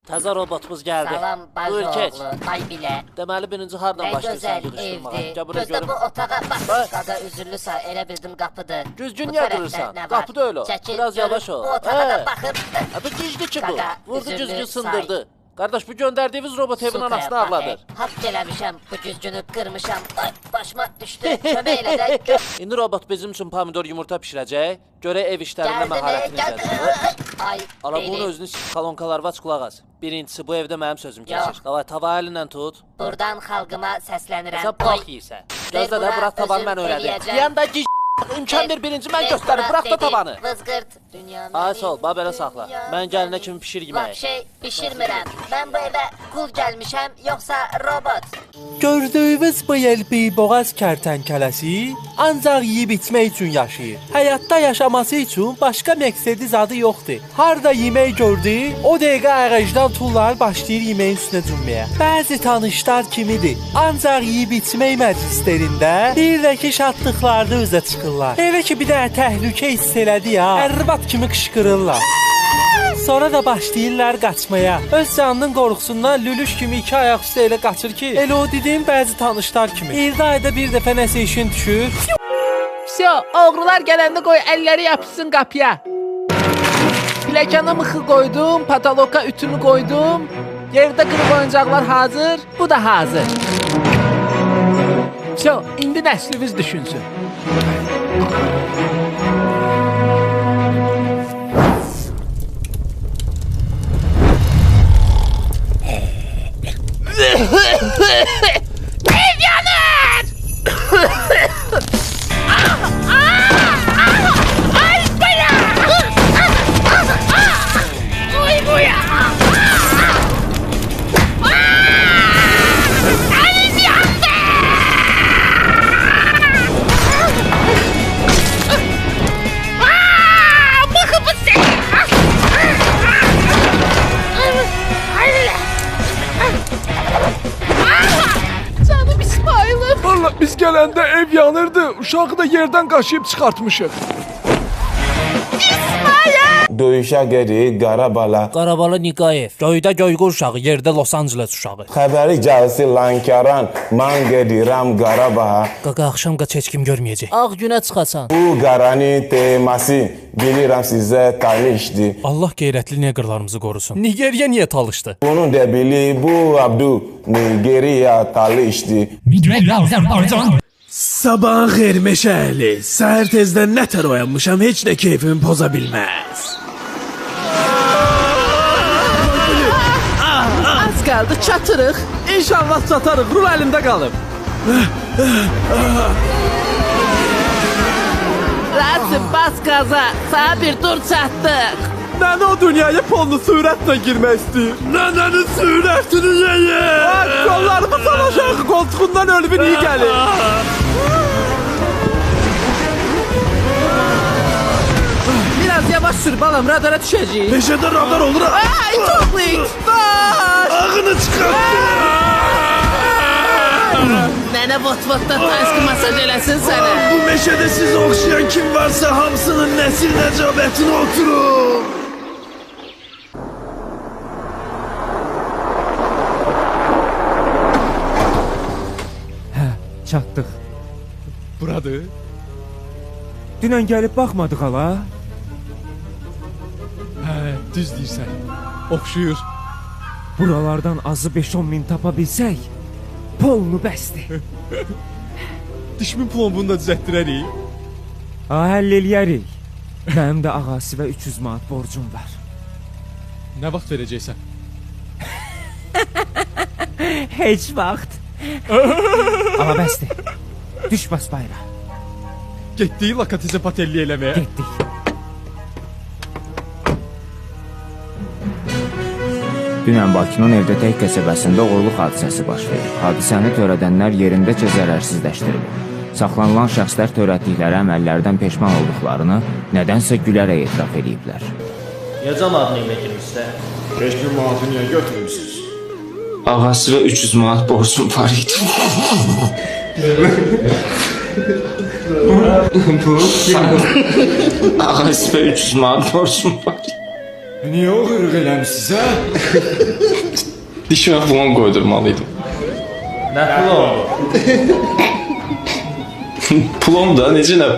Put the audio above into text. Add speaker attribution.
Speaker 1: Təzə robotumuz gəldi.
Speaker 2: Salam
Speaker 1: Buyur keç.
Speaker 2: Bazoğlu, ay bilə.
Speaker 1: Deməli birinci hardan
Speaker 2: Nə
Speaker 1: başlayırsan
Speaker 2: gözəl
Speaker 1: yığışdırmağa?
Speaker 2: evdir.
Speaker 1: Gəl bura
Speaker 2: Gözdə
Speaker 1: görüm.
Speaker 2: bu otağa bax. Qaqa üzürlüsə elə bildim qapıdır.
Speaker 1: Düzgün
Speaker 2: Bu
Speaker 1: niyə
Speaker 2: tərəfdə
Speaker 1: durursan?
Speaker 2: nə var?
Speaker 1: Qapıda öyle o.
Speaker 2: Çəkil,
Speaker 1: Biraz
Speaker 2: görüm,
Speaker 1: yavaş ol.
Speaker 2: Bu otağa da
Speaker 1: He.
Speaker 2: baxır.
Speaker 1: Bu gizli ki bu.
Speaker 2: Qaqa,
Speaker 1: Vurdu
Speaker 2: üzürlü
Speaker 1: güzgün
Speaker 2: say.
Speaker 1: sındırdı. Kardeş bu göndərdiğimiz robot evin
Speaker 2: Super,
Speaker 1: anasını
Speaker 2: bax,
Speaker 1: avladır.
Speaker 2: Haqq eləmişəm, bu güzgünü qırmışam. Ay, başıma düşdü. Kömək elə də gör.
Speaker 1: İndi robot bizim üçün pomidor yumurta pişirəcək. Görə ev işlərində
Speaker 2: Gəldi mi?
Speaker 1: məharətini
Speaker 2: Gəldi.
Speaker 1: izlədir.
Speaker 2: Ay,
Speaker 1: Ala bunun
Speaker 2: benim.
Speaker 1: özünü kolonkalar var, qulaq as. Birincisi bu evdə mənim sözüm
Speaker 2: Yox.
Speaker 1: keçir. Davay tava əlinlə tut.
Speaker 2: Buradan xalqıma səslənirəm.
Speaker 1: Sən bax yeyirsən. Gözlə də bırak tavanı mən öyrədim. Deyəndə gic imkan ver birinci mən göstərim. Bırak da tavanı.
Speaker 2: Vızgırt. Dünya
Speaker 1: Ay sol, bax belə saxla. Mən gəlinə kimi pişir
Speaker 2: Bak
Speaker 1: yeməyi.
Speaker 2: şey pişirmirəm. Ben bu eve kul gelmişəm yoksa robot.
Speaker 3: Gördüyünüz bu yelpi boğaz kərtənkələsi ancaq yeyib içmək üçün yaşayır. Həyatda yaşaması üçün başqa məqsədi zadı yoxdur. Harda yemək gördü, o dəqiqə ağacdan tullar başlayır yeməyin üstünə cümləyə. Bəzi tanışlar kimidir. Ancaq yeyib içmək məclislərində bir də ki şadlıqlarda üzə çıxırlar. Elə ki bir dənə təhlükə hiss elədi ya, ərbat kimi qışqırırlar. Sonra da başlayırlar qaçmaya. Öz canının qorxusundan lülüş kimi iki ayaq üstə elə qaçır ki, elə o dediyim bəzi tanışlar kimi. Bir ayda bir dəfə nəsə işin düşür.
Speaker 4: Всё, oğrular gələndə qoy əlləri yapışsın qapıya. Plakana mıxı qoydum, pataloka ütünü qoydum. Yerdə qırıq oyuncaqlar hazır, bu da hazır. Всё, indi nəslimiz düşünsün. Ev yanır! Ay baya! Oy buya! Ev yandı! Bıkı bısı! Canım İsmail'im!
Speaker 5: Valla biz gələndə ev yanırdı. Uşağı da yerdən qaşıyıb çıxartmışıq.
Speaker 6: Döyüşə gedirik Qarabala.
Speaker 3: Qarabala Niqayev, göydə Göygöl uşağı, yerdə Los Angeles uşağı.
Speaker 6: Xəbəri gəlsi Lankaran, mən gedirəm Qarabaha.
Speaker 3: Qaqa axşam qaç heç kim görməyəcək. Ağ günə çıxasan.
Speaker 6: Bu qaranın teması bilirəm sizə tanışdı.
Speaker 3: Allah qeyrətli neqrlarımızı qorusun. Nigeriya niyə talışdı?
Speaker 6: Bunu da bili bu Abdu Nigeriya tanışdı.
Speaker 5: Sabahın xeyir meşəli. Səhər tezdən nətər oyanmışam, heç nə keyfimi poza bilməz.
Speaker 4: Az qaldı, çatırıq.
Speaker 5: İnşallah çatarıq, rul əlimdə qalıb.
Speaker 4: Rasim, bas qaza. Sana bir dur çatdıq.
Speaker 5: Nənə o dünyaya pollu sürətlə girmək istəyir. Nənənin sürətini yeyir. Qollarımı salacaq, qoltuğundan ölümün iyi gəlir.
Speaker 4: Biraz yavaş sür balam, radara düşəcəyik.
Speaker 5: Meşədə radar olur ha.
Speaker 4: Ay, toplayın.
Speaker 5: Ağını çıxartdı.
Speaker 4: Nənə vot-votda taşqı masaj eləsin sənə.
Speaker 5: Bu meşədə sizə oxşayan kim varsa hamısının nəsil nəcabətinə oturun.
Speaker 7: Çatdıq.
Speaker 5: Buradır.
Speaker 7: Dünən gəlib baxmadıq hala.
Speaker 5: Hə, düz deyirsən. Oxşuyur.
Speaker 7: Buralardan azı 5-10 min tapa bilsək, polnu bəsdir.
Speaker 5: Dişmin plombunu da düzəltdirərik.
Speaker 7: Həll eləyərik. Mənim də ağası və 300 manat borcum var.
Speaker 5: Nə vaxt verəcəksən?
Speaker 7: Heç vaxt. Amma bəsdir. Düş bas bayra.
Speaker 5: Getdik Lakatizə patelli eləməyə.
Speaker 7: Getdik.
Speaker 8: Dünən Bakının Evdətək qəsəbəsində oğurluq hadisəsi baş verib. Hadisəni törədənlər yerindəcə zərərsizləşdirilib. Saxlanılan şəxslər törətdikləri əməllərdən peşman olduqlarını nədənsə gülərək etiraf ediblər.
Speaker 1: Niyə cəmadını ilə girmişsə?
Speaker 9: 5000 manatı niyə götürmüsünüz?
Speaker 8: Ağası və 300 manat borcum var idi. Ağası və 300 manat borcum var idi.
Speaker 9: Niyə oğurluq eləmişsiniz, hə? Dişimə plon qoydurmalıydım.
Speaker 5: Nə pul oldu?
Speaker 9: Plon da necə nə?